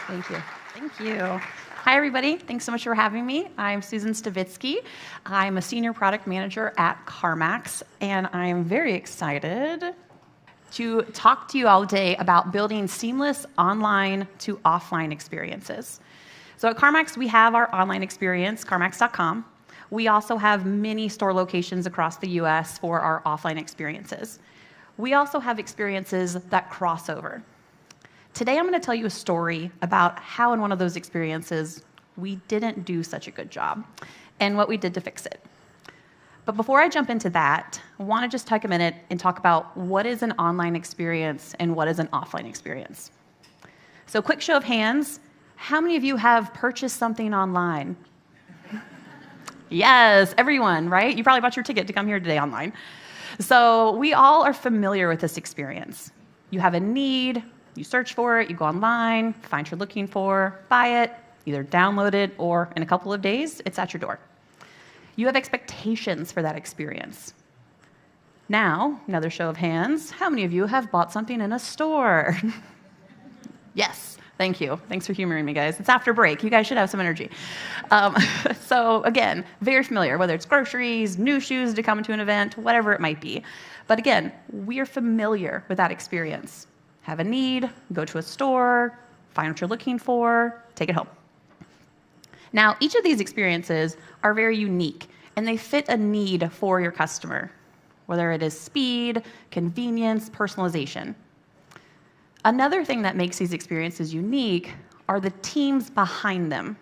Thank you. Thank you. Hi, everybody. Thanks so much for having me. I'm Susan Stavitzski. I'm a senior product manager at CarMax, and I'm very excited to talk to you all today about building seamless online to offline experiences. So at CarMax, we have our online experience, CarMax.com. We also have many store locations across the US for our offline experiences. We also have experiences that cross over. Today, I'm going to tell you a story about how in one of those experiences we didn't do such a good job and what we did to fix it. But before I jump into that, I want to just take a minute and talk about what is an online experience and what is an offline experience. So quick show of hands, how many of you have purchased something online? Yes, everyone, right? You probably bought your ticket to come here today online. So we all are familiar with this experience. You have a need, you search for it, you go online, find what you're looking for, buy it, either download it, or in a couple of days, it's at your door. You have expectations for that experience. Now, another show of hands, how many of you have bought something in a store? Yes, thank you. Thanks for humoring me, guys. It's after break. You guys should have some energy. So again, very familiar, whether it's groceries, new shoes to come to an event, whatever it might be. But again, we are familiar with that experience. Have a need, go to a store, find what you're looking for, take it home. Now, each of these experiences are very unique, and they fit a need for your customer, whether it is speed, convenience, personalization. Another thing that makes these experiences unique are the teams behind them.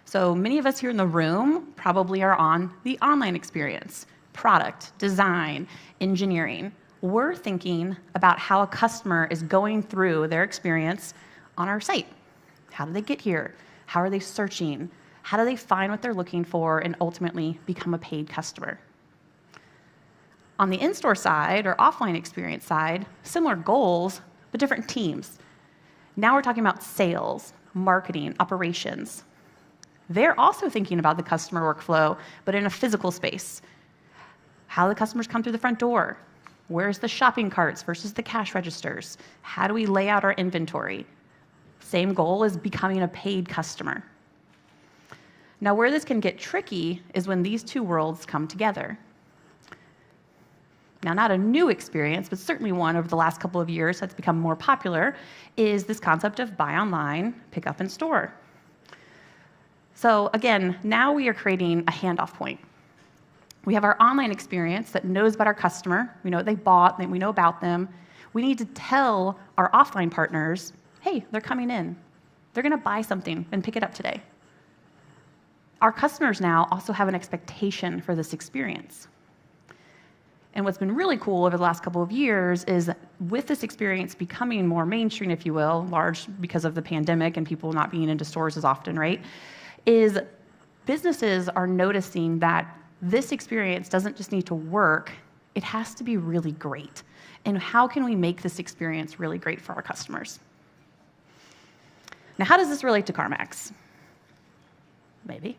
So many of us here in the room probably are on the online experience, product, design, engineering. We're thinking about how a customer is going through their experience on our site. How do they get here? How are they searching? How do they find what they're looking for and ultimately become a paid customer? On the in-store side or offline experience side, similar goals, but different teams. Now we're talking about sales, marketing, operations. They're also thinking about the customer workflow, but in a physical space. How do the customers come through the front door? Where's the shopping carts versus the cash registers? How do we lay out our inventory? Same goal as becoming a paid customer. Now, where this can get tricky is when these two worlds come together. Now, not a new experience, but certainly one over the last couple of years that's become more popular, is this concept of buy online, pick up in store. So again, now we are creating a handoff point. We have our online experience that knows about our customer. We know what they bought, we know about them. We need to tell our offline partners, hey, they're coming in. They're going to buy something and pick it up today. Our customers now also have an expectation for this experience. And what's been really cool over the last couple of years is with this experience becoming more mainstream, if you will, large because of the pandemic and people not being into stores as often, right, is businesses are noticing that this experience doesn't just need to work, it has to be really great. And how can we make this experience really great for our customers? Now, how does this relate to CarMax? Maybe.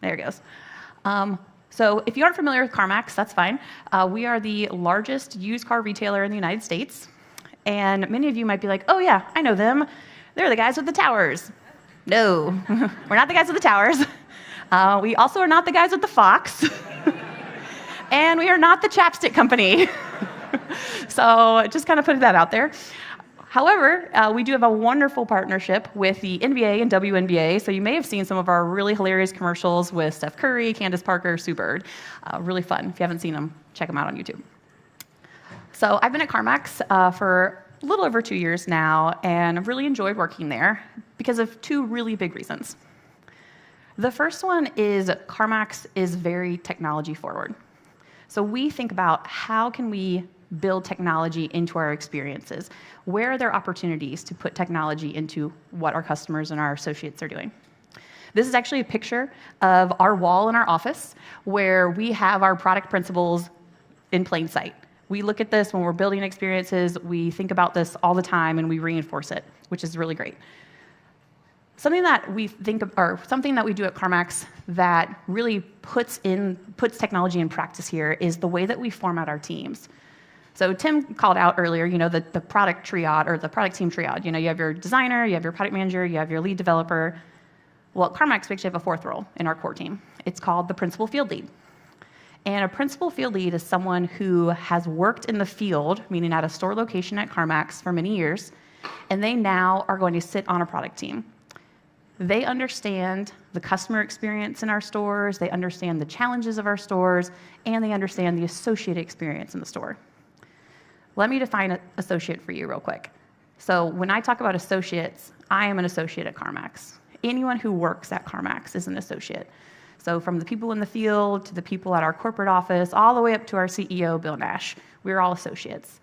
There it goes. So if you aren't familiar with CarMax, that's fine. We are the largest used car retailer in the United States. And many of you might be like, oh yeah, I know them. They're the guys with the towers. No, we're not the guys with the towers. We also are not the guys with the fox. And we are not the chapstick company. So just kind of put that out there. However, we do have a wonderful partnership with the NBA and WNBA, so you may have seen some of our really hilarious commercials with Steph Curry, Candace Parker, Sue Bird. Really fun. If you haven't seen them, check them out on YouTube. So I've been at CarMax for a little over 2 years now, and I've really enjoyed working there because of two really big reasons. The first one is CarMax is very technology forward. So we think about how can we build technology into our experiences? Where are there opportunities to put technology into what our customers and our associates are doing? This is actually a picture of our wall in our office where we have our product principles in plain sight. We look at this when we're building experiences, we think about this all the time, and we reinforce it, which is really great. Something that we think of, or something that we do at CarMax that really puts technology in practice here is the way that we format our teams. So Tim called out earlier, the product triad or the product team triad. You have your designer, you have your product manager, you have your lead developer. Well, at CarMax, we actually have a fourth role in our core team. It's called the principal field lead. And a principal field lead is someone who has worked in the field, meaning at a store location at CarMax for many years, and they now are going to sit on a product team. They understand the customer experience in our stores, they understand the challenges of our stores, and they understand the associate experience in the store. Let me define associate for you real quick. So when I talk about associates, I am an associate at CarMax. Anyone who works at CarMax is an associate. So from the people in the field to the people at our corporate office, all the way up to our CEO, Bill Nash, we're all associates.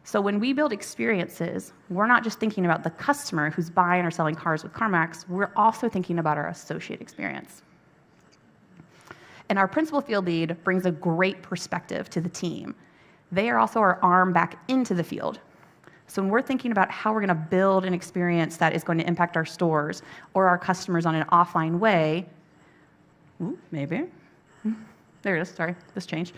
So when we build experiences, we're not just thinking about the customer who's buying or selling cars with CarMax, we're also thinking about our associate experience. And our principal field lead brings a great perspective to the team. They are also our arm back into the field. So when we're thinking about how we're going to build an experience that is going to impact our stores or our customers on an offline way, maybe. There it is, sorry, this changed.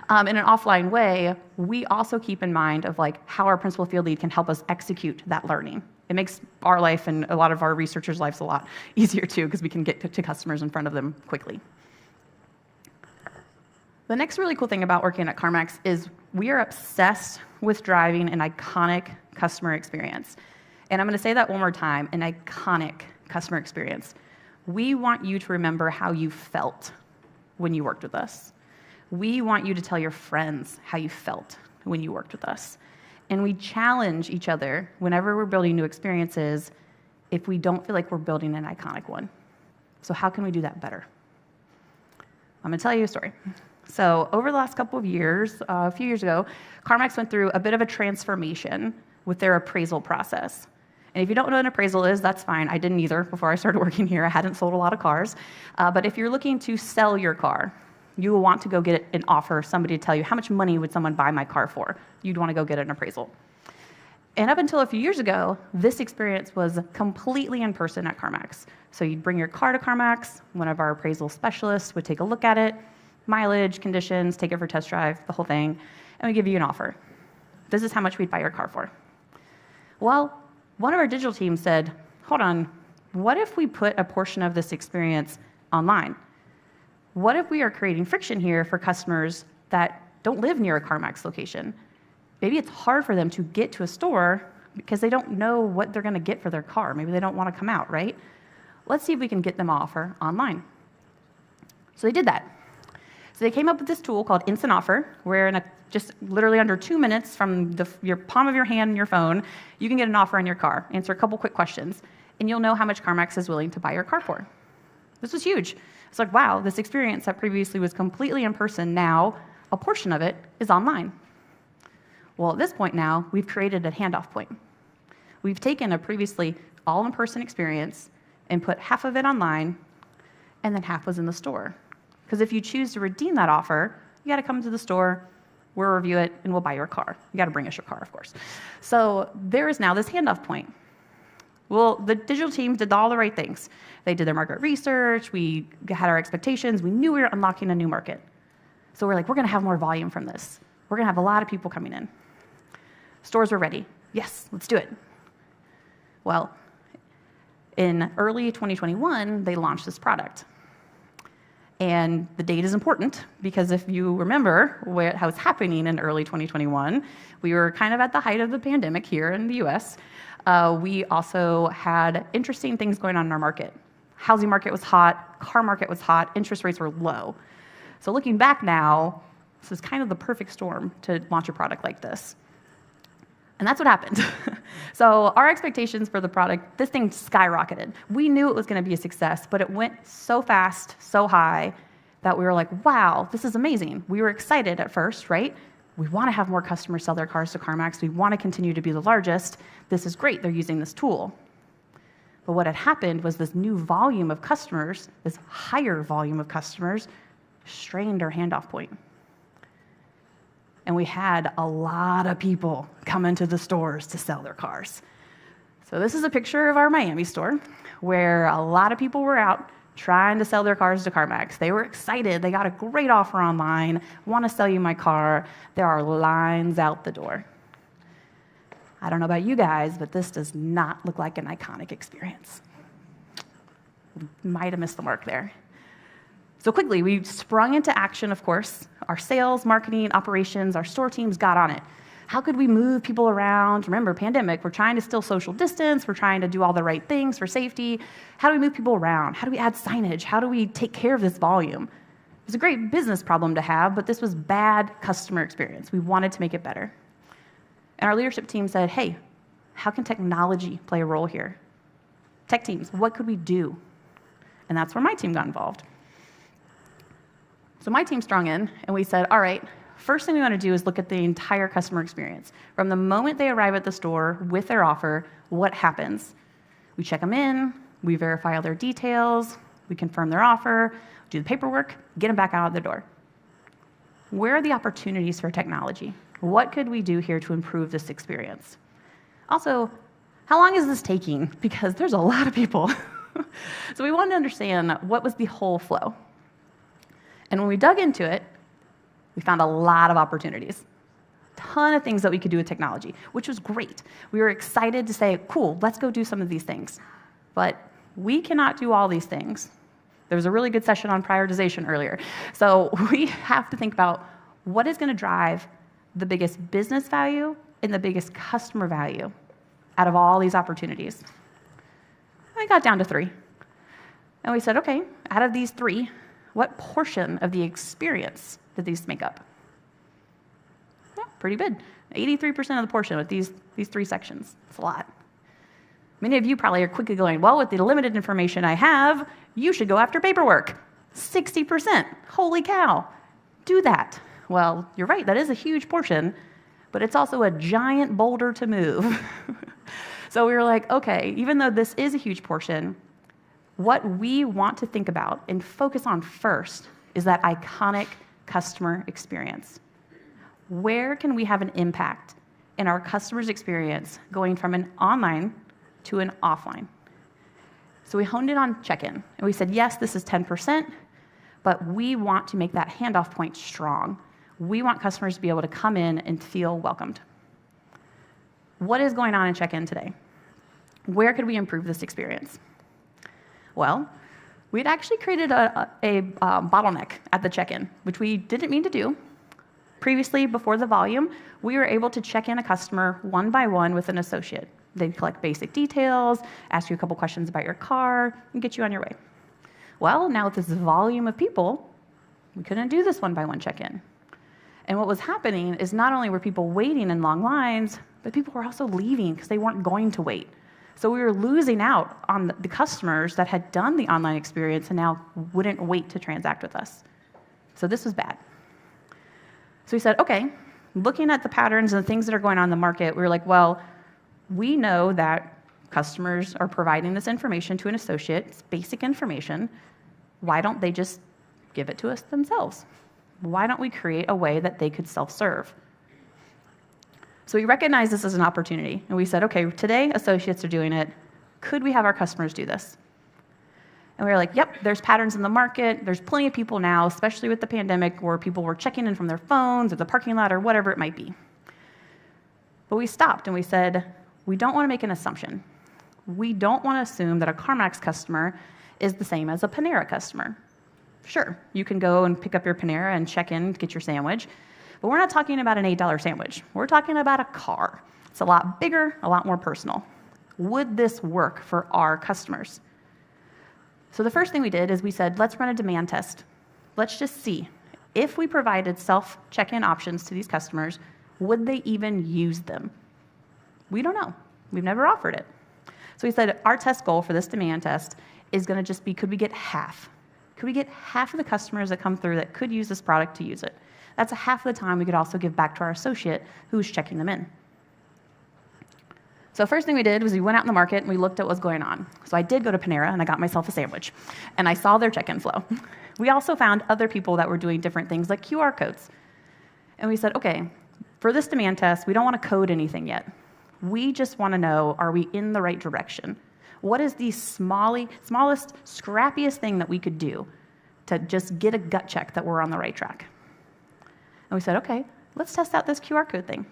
In an offline way, we also keep in mind of how our principal field lead can help us execute that learning. It makes our life and a lot of our researchers' lives a lot easier too, because we can get to customers in front of them quickly. The next really cool thing about working at CarMax is we are obsessed with driving an iconic customer experience. And I'm going to say that one more time, an iconic customer experience. We want you to remember how you felt when you worked with us. We want you to tell your friends how you felt when you worked with us. And we challenge each other whenever we're building new experiences if we don't feel like we're building an iconic one. So how can we do that better? I'm going to tell you a story. So over the last couple of years, a few years ago, CarMax went through a bit of a transformation with their appraisal process. And if you don't know what an appraisal is, that's fine. I didn't either before I started working here. I hadn't sold a lot of cars. But if you're looking to sell your car, you will want to go get an offer, somebody to tell you how much money would someone buy my car for. You'd want to go get an appraisal. And up until a few years ago, this experience was completely in person at CarMax. So you'd bring your car to CarMax, one of our appraisal specialists would take a look at it, mileage, conditions, take it for a test drive, the whole thing, and we give you an offer. This is how much we'd buy your car for. Well, one of our digital teams said, hold on, what if we put a portion of this experience online? What if we are creating friction here for customers that don't live near a CarMax location? Maybe it's hard for them to get to a store because they don't know what they're going to get for their car. Maybe they don't want to come out, right? Let's see if we can get them an offer online. So they did that. So they came up with this tool called Instant Offer, where just literally under 2 minutes from your palm of your hand and your phone, you can get an offer on your car, answer a couple quick questions, and you'll know how much CarMax is willing to buy your car for. This was huge. It's like, wow, this experience that previously was completely in person, now a portion of it is online. Well, at this point now, we've created a handoff point. We've taken a previously all-in-person experience and put half of it online, and then half was in the store. Because if you choose to redeem that offer, you got to come to the store, we'll review it, and we'll buy your car. You got to bring us your car, of course. So there is now this handoff point. Well, the digital team did all the right things. They did their market research, we had our expectations, we knew we were unlocking a new market. So we're like, we're going to have more volume from this. We're going to have a lot of people coming in. Stores were ready. Yes, let's do it. Well, in early 2021, they launched this product. And the date is important because if you remember what was happening in early 2021, we were kind of at the height of the pandemic here in the US. We also had interesting things going on in our market. Housing market was hot, car market was hot, interest rates were low. So looking back now, this is kind of the perfect storm to launch a product like this. And that's what happened. So our expectations for the product, this thing skyrocketed. We knew it was going to be a success, but it went so fast, so high, that we were like, wow, this is amazing. We were excited at first, right? We want to have more customers sell their cars to CarMax. We want to continue to be the largest. This is great. They're using this tool. But what had happened was this new volume of customers, this higher volume of customers, strained our handoff point. And we had a lot of people come into the stores to sell their cars. So this is a picture of our Miami store where a lot of people were out trying to sell their cars to CarMax. They were excited. They got a great offer online. Want to sell you my car. There are lines out the door. I don't know about you guys, but this does not look like an iconic experience. Might have missed the mark there. So quickly, we sprung into action, of course. Our sales, marketing, operations, our store teams got on it. How could we move people around? Remember, pandemic, we're trying to still social distance. We're trying to do all the right things for safety. How do we move people around? How do we add signage? How do we take care of this volume? It was a great business problem to have, but this was bad customer experience. We wanted to make it better. And our leadership team said, hey, how can technology play a role here? Tech teams, what could we do? And that's where my team got involved. So my team strung in, and we said, all right, first thing we want to do is look at the entire customer experience. From the moment they arrive at the store with their offer, what happens? We check them in, we verify all their details, we confirm their offer, do the paperwork, get them back out of the door. Where are the opportunities for technology? What could we do here to improve this experience? Also, how long is this taking? Because there's a lot of people. So we wanted to understand what was the whole flow. And when we dug into it, we found a lot of opportunities. A ton of things that we could do with technology, which was great. We were excited to say, cool, let's go do some of these things. But we cannot do all these things. There was a really good session on prioritization earlier. So we have to think about what is going to drive the biggest business value and the biggest customer value out of all these opportunities. We got down to 3. And we said, okay, out of these 3, what portion of the experience did these make up? Well, pretty good. 83% of the portion with these 3 sections. It's a lot. Many of you probably are quickly going, well, with the limited information I have, you should go after paperwork. 60%. Holy cow. Do that. Well, you're right, that is a huge portion, but it's also a giant boulder to move. So we were like, okay, even though this is a huge portion, what we want to think about and focus on first is that iconic customer experience. Where can we have an impact in our customers' experience going from an online to an offline? So we honed in on check-in, and we said, yes, this is 10%, but we want to make that handoff point strong. We want customers to be able to come in and feel welcomed. What is going on in check-in today? Where could we improve this experience? Well, we'd actually created a bottleneck at the check-in, which we didn't mean to do. Previously, before the volume, we were able to check in a customer one by one with an associate. They'd collect basic details, ask you a couple questions about your car, and get you on your way. Well, now with this volume of people, we couldn't do this one-by-one check-in. And what was happening is not only were people waiting in long lines, but people were also leaving because they weren't going to wait. So we were losing out on the customers that had done the online experience and now wouldn't wait to transact with us. So this was bad. So we said, okay, looking at the patterns and the things that are going on in the market, we were like, well, we know that customers are providing this information to an associate. It's basic information. Why don't they just give it to us themselves? Why don't we create a way that they could self-serve? So we recognized this as an opportunity, and we said, okay, today associates are doing it. Could we have our customers do this? And we were like, yep, there's patterns in the market. There's plenty of people now, especially with the pandemic, where people were checking in from their phones or the parking lot or whatever it might be. But we stopped and we said, we don't want to make an assumption. We don't want to assume that a CarMax customer is the same as a Panera customer. Sure, you can go and pick up your Panera and check in, get your sandwich, but we're not talking about an $8 sandwich. We're talking about a car. It's a lot bigger, a lot more personal. Would this work for our customers? So the first thing we did is we said, let's run a demand test. Let's just see. If we provided self-check-in options to these customers, would they even use them? We don't know. We've never offered it. So we said our test goal for this demand test is going to just be, could we get half? Could we get half of the customers that come through that could use this product to use it? That's a half of the time we could also give back to our associate who's checking them in. So first thing we did was we went out in the market and we looked at what's going on. So I did go to Panera and I got myself a sandwich and I saw their check-in flow. We also found other people that were doing different things like QR codes. And we said, okay, for this demand test, we don't want to code anything yet. We just want to know, are we in the right direction? What is the smallest, scrappiest thing that we could do to just get a gut check that we're on the right track? And we said, okay, let's test out this QR code thing.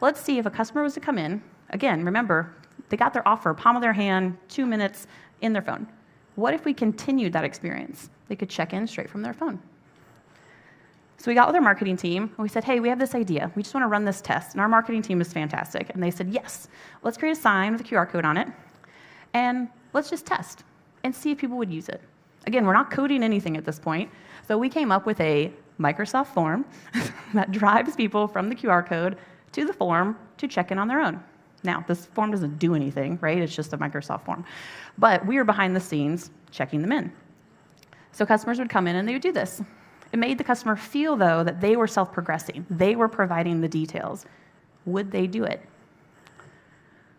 Let's see if a customer was to come in. Again, remember, they got their offer, palm of their hand, 2 minutes in their phone. What if we continued that experience? They could check in straight from their phone. So we got with our marketing team, and we said, hey, we have this idea. We just want to run this test. And our marketing team is fantastic. And they said, yes, let's create a sign with a QR code on it, and let's just test and see if people would use it. Again, we're not coding anything at this point. So we came up with a Microsoft form that drives people from the QR code to the form to check in on their own. Now, this form doesn't do anything, right? It's just a Microsoft form. But we were behind the scenes checking them in. So customers would come in and they would do this. It made the customer feel, though, that they were self-progressing. They were providing the details. Would they do it?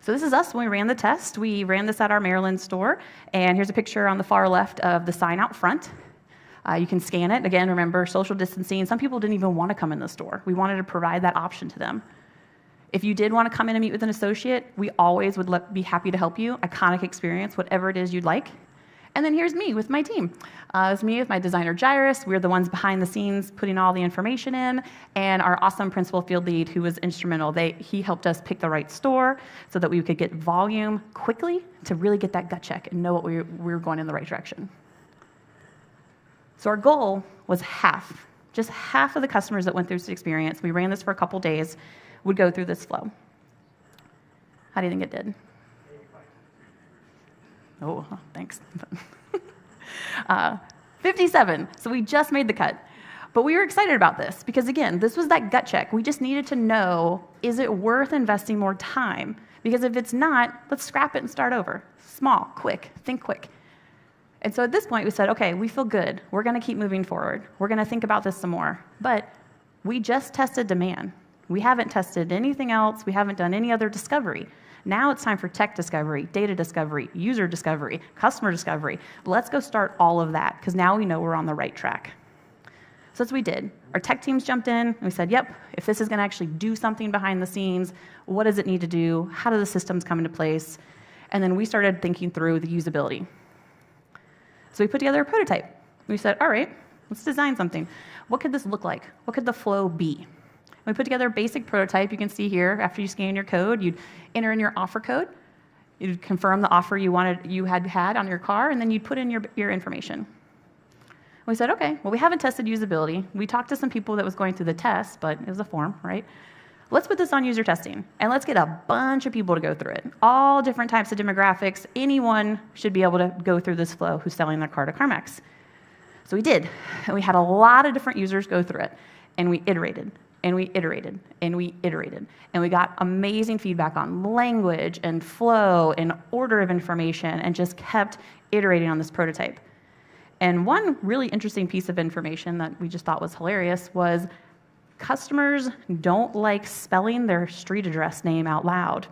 So this is us when we ran the test. We ran this at our Maryland store. And here's a picture on the far left of the sign out front. You can scan it. Again, remember, social distancing. Some people didn't even want to come in the store. We wanted to provide that option to them. If you did want to come in and meet with an associate, we always would be happy to help you. Iconic experience, whatever it is you'd like. And then here's me with my team. It's me with my designer, Jairus. We're the ones behind the scenes putting all the information in, and our awesome principal field lead who was instrumental. He helped us pick the right store so that we could get volume quickly to really get that gut check and know what we were going in the right direction. So our goal was just half of the customers that went through this experience, we ran this for a couple days, would go through this flow. How do you think it did? Oh, thanks. 57, so we just made the cut. But we were excited about this because, again, this was that gut check. We just needed to know, is it worth investing more time? Because if it's not, let's scrap it and start over. Small, quick, think quick. And so at this point, we said, okay, we feel good. We're going to keep moving forward. We're going to think about this some more. But we just tested demand. We haven't tested anything else. We haven't done any other discovery. Now it's time for tech discovery, data discovery, user discovery, customer discovery. Let's go start all of that, because now we know we're on the right track. So that's what we did. Our tech teams jumped in, and we said, yep, if this is going to actually do something behind the scenes, what does it need to do? How do the systems come into place? And then we started thinking through the usability. So we put together a prototype. We said, all right, let's design something. What could this look like? What could the flow be? We put together a basic prototype. You can see here, after you scan your code, you'd enter in your offer code. You'd confirm the offer you had on your car, and then you'd put in your information. We said, okay, well, we haven't tested usability. We talked to some people that was going through the test, but it was a form, right? Let's put this on user testing, and let's get a bunch of people to go through it. All different types of demographics. Anyone should be able to go through this flow who's selling their car to CarMax. So we did, and we had a lot of different users go through it, and we iterated. And we iterated, and we iterated. And we got amazing feedback on language and flow and order of information and just kept iterating on this prototype. And one really interesting piece of information that we just thought was hilarious was customers don't like spelling their street address name out loud.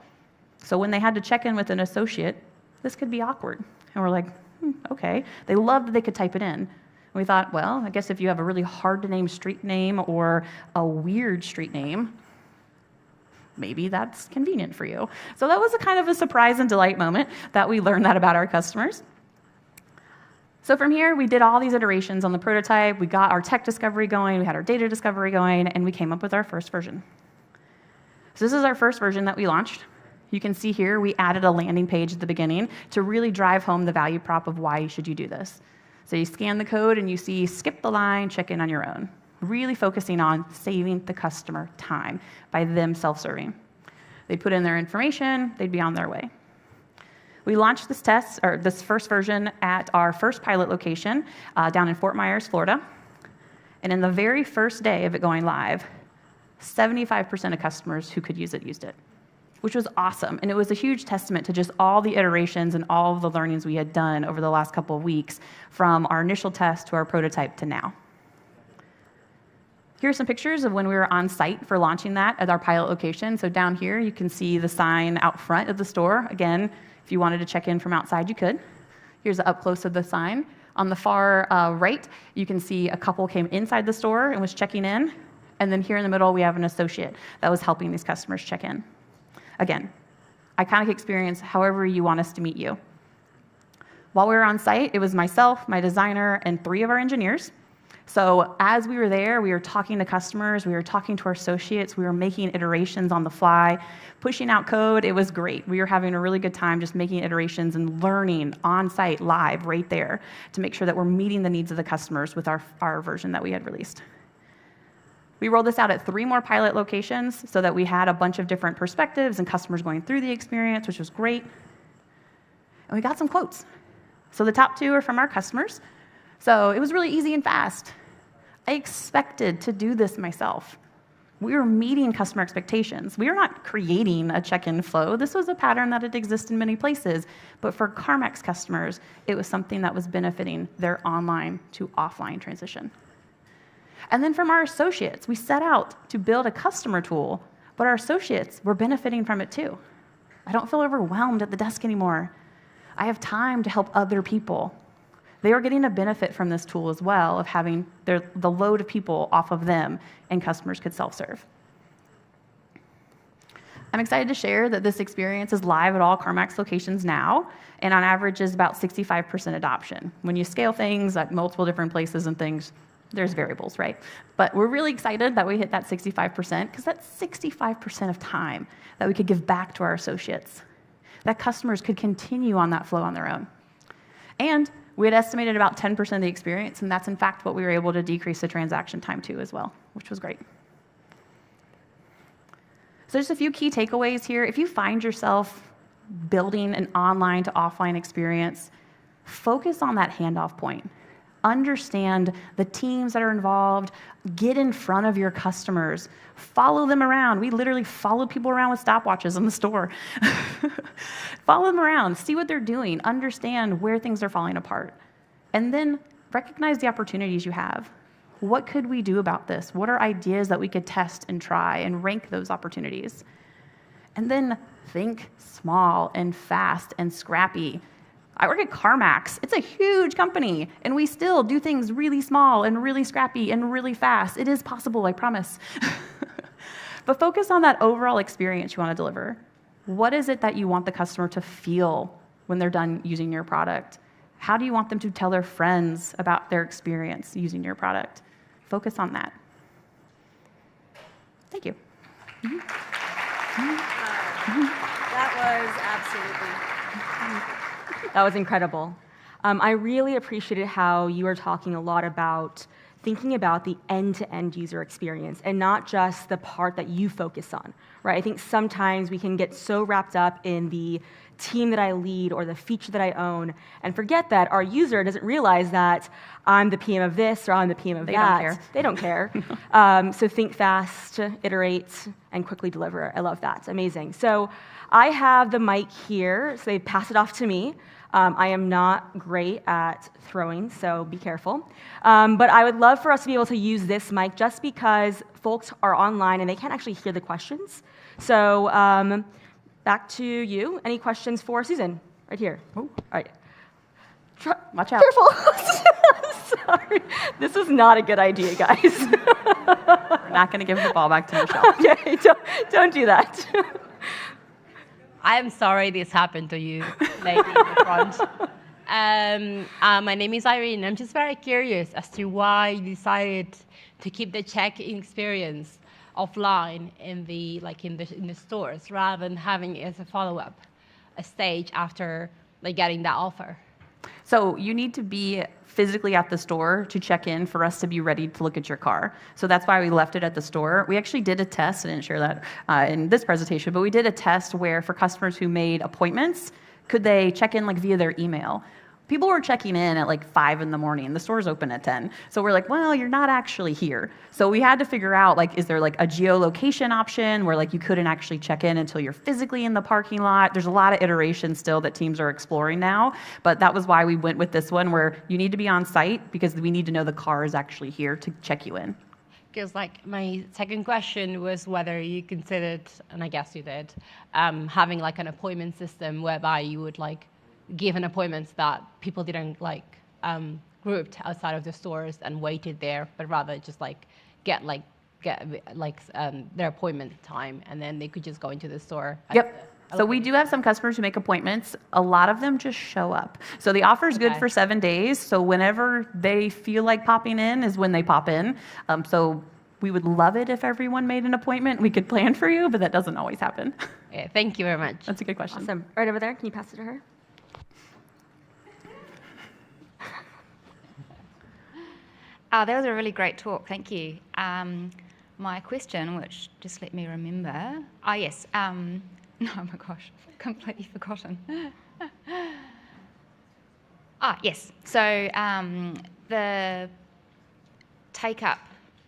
So when they had to check in with an associate, this could be awkward. And we're like, okay. They loved that they could type it in. We thought, well, I guess if you have a really hard-to-name street name or a weird street name, maybe that's convenient for you. So that was a kind of a surprise and delight moment that we learned that about our customers. So from here, we did all these iterations on the prototype. We got our tech discovery going. We had our data discovery going, and we came up with our first version. So this is our first version that we launched. You can see here we added a landing page at the beginning to really drive home the value prop of why should you do this. So you scan the code and you see skip the line, check in on your own. Really focusing on saving the customer time by them self-serving. They'd put in their information, they'd be on their way. We launched this first version at our first pilot location down in Fort Myers, Florida. And in the very first day of it going live, 75% of customers who could use it used it, which was awesome. And it was a huge testament to just all the iterations and all of the learnings we had done over the last couple of weeks from our initial test to our prototype to now. Here are some pictures of when we were on site for launching that at our pilot location. So down here, you can see the sign out front of the store. Again, if you wanted to check in from outside, you could. Here's an up close of the sign. On the far right, you can see a couple came inside the store and was checking in. And then here in the middle, we have an associate that was helping these customers check in. Again, iconic experience, however you want us to meet you. While we were on site, it was myself, my designer, and 3 of our engineers. So as we were there, we were talking to customers, we were talking to our associates, we were making iterations on the fly, pushing out code. It was great. We were having a really good time just making iterations and learning on site, live, right there, to make sure that we're meeting the needs of the customers with our version that we had released. We rolled this out at 3 more pilot locations so that we had a bunch of different perspectives and customers going through the experience, which was great. And we got some quotes. So the top 2 are from our customers. So it was really easy and fast. I expected to do this myself. We were meeting customer expectations. We were not creating a check-in flow. This was a pattern that had existed in many places. But for CarMax customers, it was something that was benefiting their online to offline transition. And then from our associates, we set out to build a customer tool, but our associates were benefiting from it too. I don't feel overwhelmed at the desk anymore. I have time to help other people. They are getting a benefit from this tool as well, of having the load of people off of them, and customers could self-serve. I'm excited to share that this experience is live at all CarMax locations now, and on average is about 65% adoption. When you scale things at multiple different places and things, there's variables, right? But we're really excited that we hit that 65%, because that's 65% of time that we could give back to our associates, that customers could continue on that flow on their own. And we had estimated about 10% of the experience, and that's in fact what we were able to decrease the transaction time to as well, which was great. So just a few key takeaways here. If you find yourself building an online to offline experience, focus on that handoff point. Understand the teams that are involved. Get in front of your customers. Follow them around. We literally followed people around with stopwatches in the store. Follow them around. See what they're doing. Understand where things are falling apart. And then recognize the opportunities you have. What could we do about this? What are ideas that we could test and try, and rank those opportunities? And then think small and fast and scrappy. I work at CarMax. It's a huge company, and we still do things really small and really scrappy and really fast. It is possible, I promise. But focus on that overall experience you want to deliver. What is it that you want the customer to feel when they're done using your product? How do you want them to tell their friends about their experience using your product? Focus on that. Thank you. That was absolutely... That was incredible. I really appreciated how you were talking a lot about thinking about the end-to-end user experience and not just the part that you focus on, right? I think sometimes we can get so wrapped up in the team that I lead or the feature that I own and forget that our user doesn't realize that I'm the PM of this or I'm the PM of that. They don't care. So think fast, iterate, and quickly deliver. I love that. Amazing. So I have the mic here, so they pass it off to me. I am not great at throwing, so be careful. But I would love for us to be able to use this mic just because folks are online and they can't actually hear the questions. So back to you. Any questions for Susan? Right here. Oh, all right. Watch out. Careful. Sorry. This is not a good idea, guys. We're not going to give the ball back to Michelle. Okay, don't do that. I am sorry this happened to you, lady in the front. My name is Irene. I'm just very curious as to why you decided to keep the check-in experience offline in the stores rather than having it as a follow-up, a stage after getting that offer. So you need to be physically at the store to check in for us to be ready to look at your car. So that's why we left it at the store. We actually did a test. I didn't share that in this presentation, but we did a test where for customers who made appointments, could they check in via their email? People were checking in at 5 in the morning. The store's open at 10. So we're like, well, you're not actually here. So we had to figure out, is there a geolocation option where you couldn't actually check in until you're physically in the parking lot? There's a lot of iterations still that teams are exploring now. But that was why we went with this one where you need to be on site because we need to know the car is actually here to check you in. Because my second question was whether you considered, and I guess you did, having an appointment system whereby you would give an appointments that people didn't grouped outside of the stores and waited there, but rather just get their appointment time, and then they could just go into the store. Yep. So we do have some customers who make appointments. A lot of them just show up. So the offer is good for 7 days. So whenever they feel like popping in is when they pop in. So we would love it if everyone made an appointment. We could plan for you, but that doesn't always happen. Yeah, thank you very much. That's a good question. Awesome. Right over there. Can you pass it to her? That was a really great talk. Thank you. My question, which just let me remember. Oh, yes. Oh, my gosh. Completely forgotten. Yes. So the take-up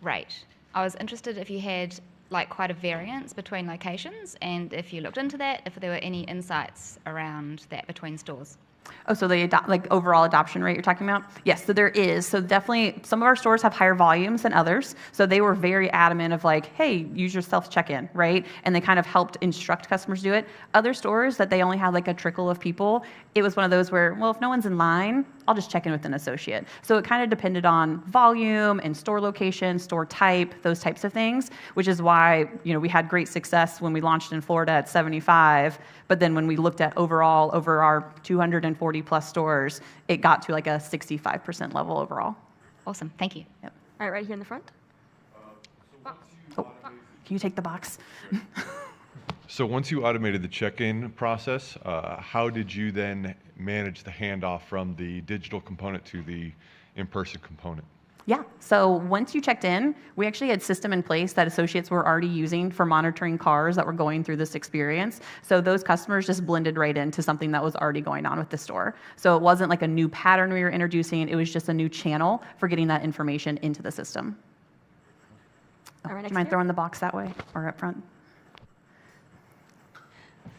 rate. I was interested if you had like quite a variance between locations, and if you looked into that, if there were any insights around that between stores. Oh, so the overall adoption rate you're talking about? Yes, so there is. So definitely some of our stores have higher volumes than others. So they were very adamant of like, hey, use your self-check-in, right? And they kind of helped instruct customers to do it. Other stores that they only had like a trickle of people, it was one of those where, well, if no one's in line, I'll just check in with an associate. So it kind of depended on volume and store location, store type, those types of things, which is why, we had great success when we launched in Florida at 75, but then when we looked at overall over our 240 plus stores, it got to like a 65% level overall. Awesome. Thank you. Yep. All right here in the front. Can you take the box? So once you automated the check-in process, how did you then manage the handoff from the digital component to the in-person component? Yeah, so once you checked in, we actually had a system in place that associates were already using for monitoring cars that were going through this experience. So those customers just blended right into something that was already going on with the store. So it wasn't like a new pattern we were introducing, it was just a new channel for getting that information into the system. All right, do you mind throwing the box that way or up front?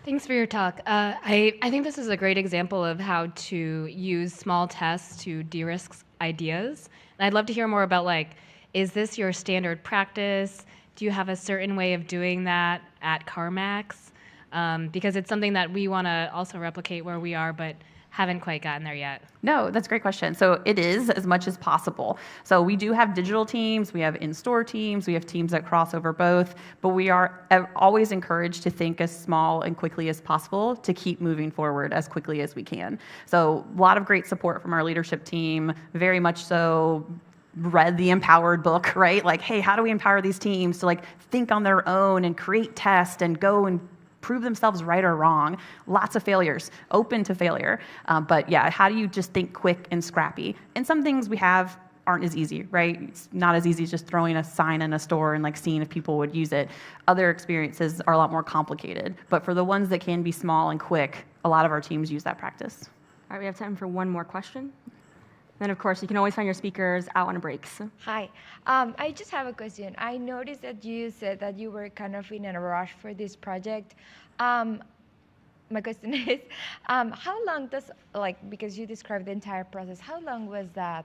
Thanks for your talk. I think this is a great example of how to use small tests to de-risk ideas. And I'd love to hear more about, is this your standard practice? Do you have a certain way of doing that at CarMax? Because it's something that we want to also replicate where we are, but haven't quite gotten there yet. No, that's a great question. So it is as much as possible. So we do have digital teams, we have in-store teams, we have teams that cross over both, but we are always encouraged to think as small and quickly as possible to keep moving forward as quickly as we can. So a lot of great support from our leadership team, very much so read the Empowered book, right? Like, hey, how do we empower these teams to think on their own and create tests and go and prove themselves right or wrong? Lots of failures, open to failure. But yeah, how do you just think quick and scrappy? And some things we have aren't as easy, right? It's not as easy as just throwing a sign in a store and seeing if people would use it. Other experiences are a lot more complicated. But for the ones that can be small and quick, a lot of our teams use that practice. All right, we have time for one more question. Then, of course, you can always find your speakers out on breaks. Hi. I just have a question. I noticed that you said that you were kind of in a rush for this project. My question is, how long does, because you described the entire process, how long was that?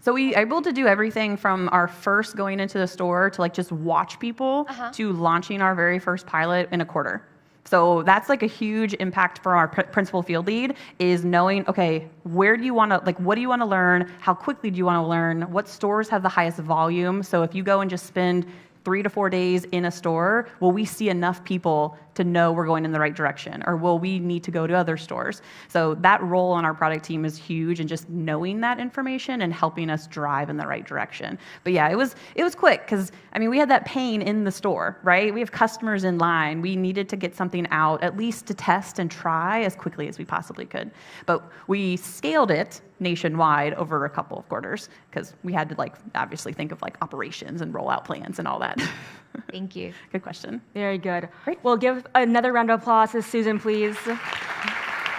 So we were able to do everything from our first going into the store to just watch people to launching our very first pilot in a quarter. So that's a huge impact for our principal field lead, is knowing, okay, where do you want to, what do you want to learn? How quickly do you want to learn? What stores have the highest volume? So if you go and just spend 3 to 4 days in a store, will we see enough people to know we're going in the right direction? Or will we need to go to other stores? So that role on our product team is huge, and just knowing that information and helping us drive in the right direction. But yeah, it was quick, because we had that pain in the store, right? We have customers in line. We needed to get something out, at least to test and try as quickly as we possibly could. But we scaled it nationwide over a couple of quarters, because we had to obviously think of operations and rollout plans and all that. Thank you. Good question. Very good. Great. We'll give another round of applause to Susan, please.